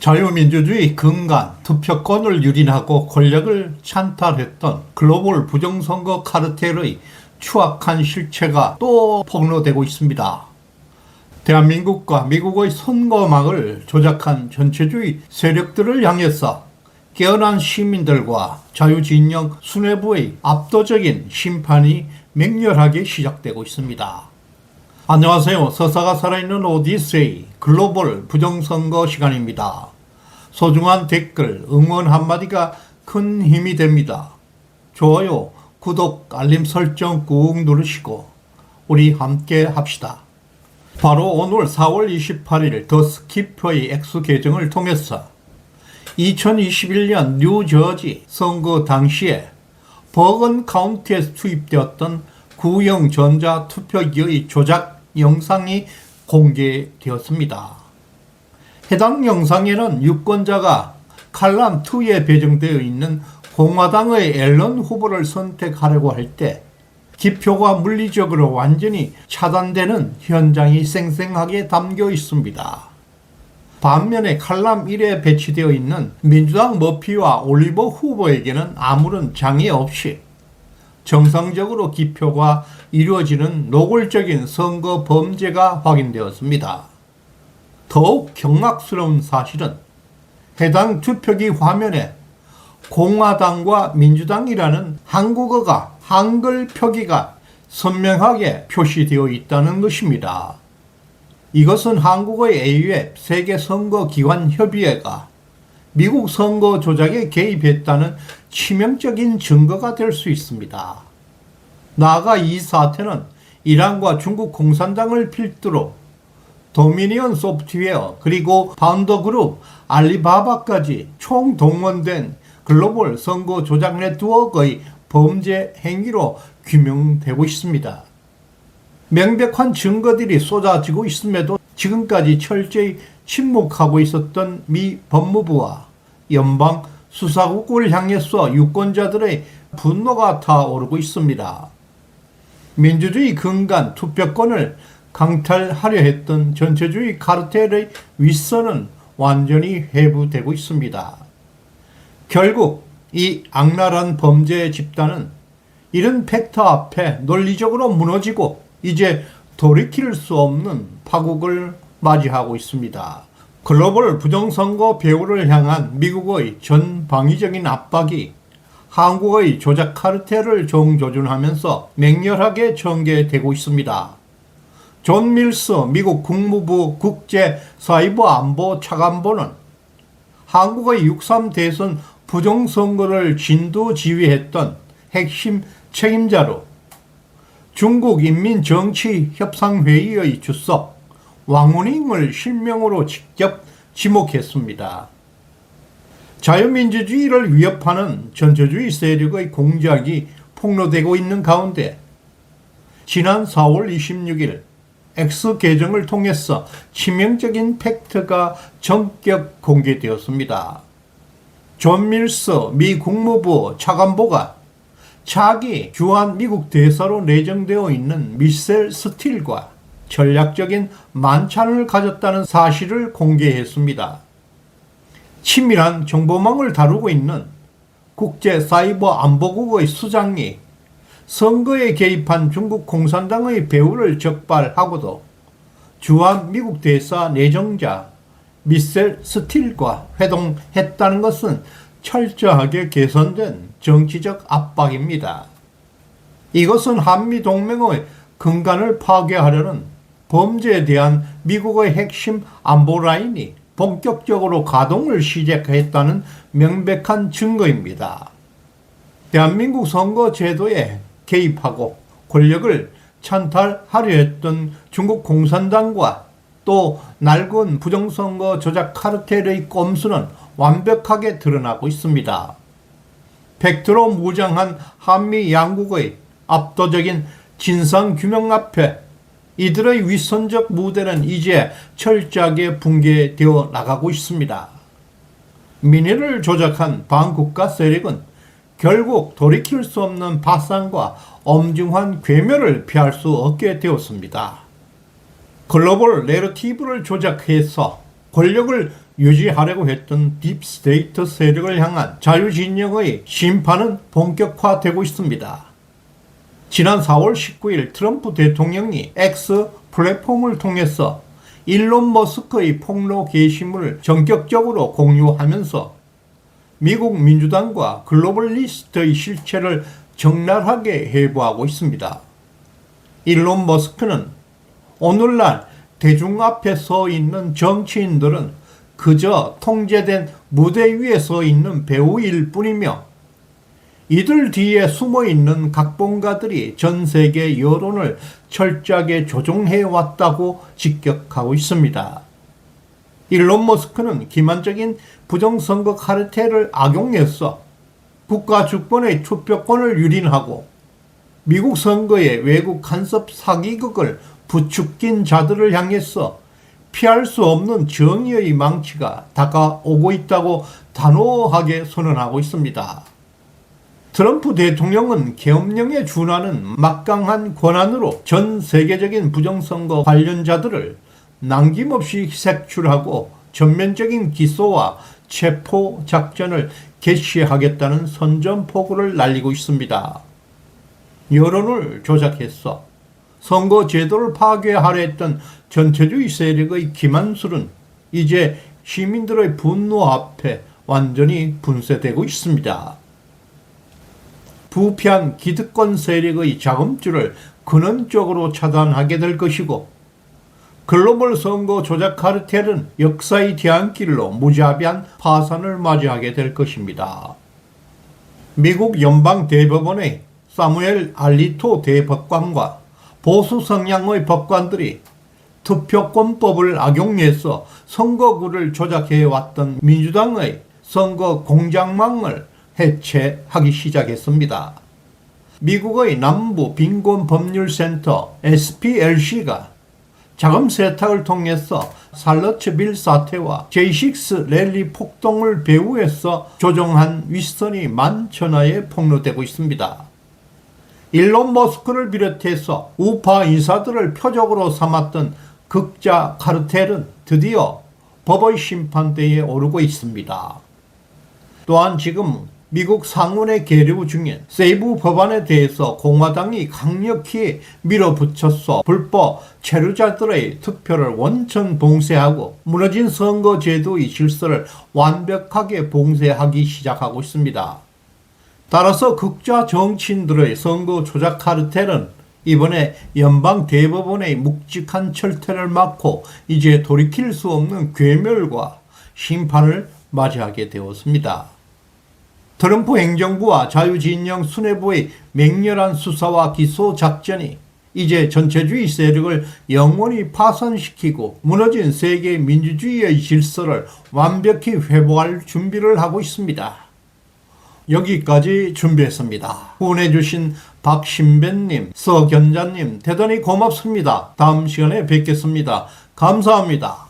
자유민주주의 근간 투표권을 유린하고 권력을 찬탈했던 글로벌 부정선거 카르텔의 추악한 실체가 또 폭로되고 있습니다. 대한민국과 미국의 선거망을 조작한 전체주의 세력들을 향해서 깨어난 시민들과 자유진영 수뇌부의 압도적인 심판이 맹렬하게 시작되고 있습니다. 안녕하세요. 서사가 살아있는 오디세이 글로벌 부정선거 시간입니다. 소중한 댓글, 응원 한마디가 큰 힘이 됩니다. 좋아요, 구독, 알림 설정 꾹 누르시고 우리 함께 합시다. 바로 오늘 4월 28일 더 스키퍼의 X 계정을 통해서 2021년 뉴저지 선거 당시에 버건 카운티에서 투입되었던 구형 전자투표기의 조작 영상이 공개되었습니다. 해당 영상에는 유권자가 칼럼 2에 배정되어 있는 공화당의 앨런 후보를 선택하려고 할 때 기표가 물리적으로 완전히 차단되는 현장이 생생하게 담겨 있습니다. 반면에 칼럼 1에 배치되어 있는 민주당 머피와 올리버 후보에게는 아무런 장애 없이 정상적으로 기표가 이루어지는 노골적인 선거 범죄가 확인되었습니다. 더욱 경악스러운 사실은 해당 투표기 화면에 공화당과 민주당이라는 한국어가 한글 표기가 선명하게 표시되어 있다는 것입니다. 이것은 한국의 AUF 세계선거기관협의회가 미국 선거 조작에 개입했다는 치명적인 증거가 될 수 있습니다. 나아가 이 사태는 이란과 중국 공산당을 필두로 도미니언 소프트웨어 그리고 파운더그룹 알리바바까지 총동원된 글로벌 선거 조작 네트워크의 범죄 행위로 규명되고 있습니다. 명백한 증거들이 쏟아지고 있음에도 지금까지 철저히 침묵하고 있었던 미 법무부와 연방 수사국을 향해서 유권자들의 분노가 타오르고 있습니다. 민주주의 근간 투표권을 강탈하려 했던 전체주의 카르텔의 윗선은 완전히 회부되고 있습니다. 결국 이 악랄한 범죄 집단은 이런 팩트 앞에 논리적으로 무너지고 이제 돌이킬 수 없는 파국을 맞이하고 있습니다. 글로벌 부정선거 배후를 향한 미국의 전방위적인 압박이 한국의 조작 카르텔을 정조준하면서 맹렬하게 전개되고 있습니다. 존 밀스 미국 국무부 국제사이버안보 차관보는 한국의 6.3 대선 부정선거를 진두지휘했던 핵심 책임자로 중국 인민정치협상회의의 주석 왕우닝을 실명으로 직접 지목했습니다. 자유민주주의를 위협하는 전체주의 세력의 공작이 폭로되고 있는 가운데 지난 4월 26일 X 계정을 통해서 치명적인 팩트가 전격 공개되었습니다. 존 밀스 미 국무부 차관보가 차기 주한 미국 대사로 내정되어 있는 미셸 스틸과 전략적인 만찬을 가졌다는 사실을 공개했습니다. 치밀한 정보망을 다루고 있는 국제사이버안보국의 수장이 선거에 개입한 중국 공산당의 배후를 적발하고도 주한 미국 대사 내정자 미셸 스틸과 회동했다는 것은 철저하게 개선된 정치적 압박입니다. 이것은 한미동맹의 근간을 파괴하려는 범죄에 대한 미국의 핵심 안보 라인이 본격적으로 가동을 시작했다는 명백한 증거입니다. 대한민국 선거 제도에 개입하고 권력을 찬탈하려 했던 중국 공산당과 또 낡은 부정선거 조작 카르텔의 꼼수는 완벽하게 드러나고 있습니다. 팩트로 무장한 한미 양국의 압도적인 진상규명 앞에 이들의 위선적 무대는 이제 철저하게 붕괴되어 나가고 있습니다. 민의를 조작한 반국가 세력은 결국 돌이킬 수 없는 파산과 엄중한 괴멸을 피할 수 없게 되었습니다. 글로벌 내러티브를 조작해서 권력을 유지하려고 했던 딥스테이트 세력을 향한 자유진영의 심판은 본격화되고 있습니다. 지난 4월 19일 트럼프 대통령이 X 플랫폼을 통해서 일론 머스크의 폭로 게시물을 전격적으로 공유하면서 미국 민주당과 글로벌리스트의 실체를 적나라하게 해부하고 있습니다. 일론 머스크는 오늘날 대중 앞에 서 있는 정치인들은 그저 통제된 무대 위에 서 있는 배우일 뿐이며 이들 뒤에 숨어있는 각본가들이 전 세계 여론을 철저하게 조종해왔다고 직격하고 있습니다. 일론 머스크는 기만적인 부정선거 카르텔을 악용해서 국가 주권의 투표권을 유린하고 미국 선거에 외국 간섭 사기극을 부추긴 자들을 향해서 피할 수 없는 정의의 망치가 다가오고 있다고 단호하게 선언하고 있습니다. 트럼프 대통령은 계엄령에 준하는 막강한 권한으로 전 세계적인 부정선거 관련자들을 남김없이 색출하고 전면적인 기소와 체포 작전을 개시하겠다는 선전포고를 날리고 있습니다. 여론을 조작해서 선거 제도를 파괴하려 했던 전체주의 세력의 기만술은 이제 시민들의 분노 앞에 완전히 분쇄되고 있습니다. 부패한 기득권 세력의 자금줄을 근원적으로 차단하게 될 것이고 글로벌 선거 조작 카르텔은 역사의 뒤안길로 무자비한 파산을 맞이하게 될 것입니다. 미국 연방대법원의 사무엘 알리토 대법관과 보수 성향의 법관들이 투표권법을 악용해서 선거구를 조작해왔던 민주당의 선거 공작망을 해체하기 시작했습니다. 미국의 남부 빈곤법률센터 SPLC가 자금 세탁을 통해서 살러츠빌 사태와 J6 랠리 폭동을 배후에서 조종한 윗선이 만천하에 폭로되고 있습니다. 일론 머스크를 비롯해서 우파 인사들을 표적으로 삼았던 극자 카르텔은 드디어 법의 심판대에 오르고 있습니다. 또한 지금 미국 상원에 계류 중인 세이브 법안에 대해서 공화당이 강력히 밀어붙여서 불법 체류자들의 투표를 원천 봉쇄하고 무너진 선거제도의 질서를 완벽하게 봉쇄하기 시작하고 있습니다. 따라서 극좌 정치인들의 선거 조작 카르텔은 이번에 연방 대법원의 묵직한 철퇴를 맞고 이제 돌이킬 수 없는 괴멸과 심판을 맞이하게 되었습니다. 트럼프 행정부와 자유진영 수뇌부의 맹렬한 수사와 기소 작전이 이제 전체주의 세력을 영원히 파산시키고 무너진 세계 민주주의의 질서를 완벽히 회복할 준비를 하고 있습니다. 여기까지 준비했습니다. 후원해주신 박신배님, 서견자님 대단히 고맙습니다. 다음 시간에 뵙겠습니다. 감사합니다.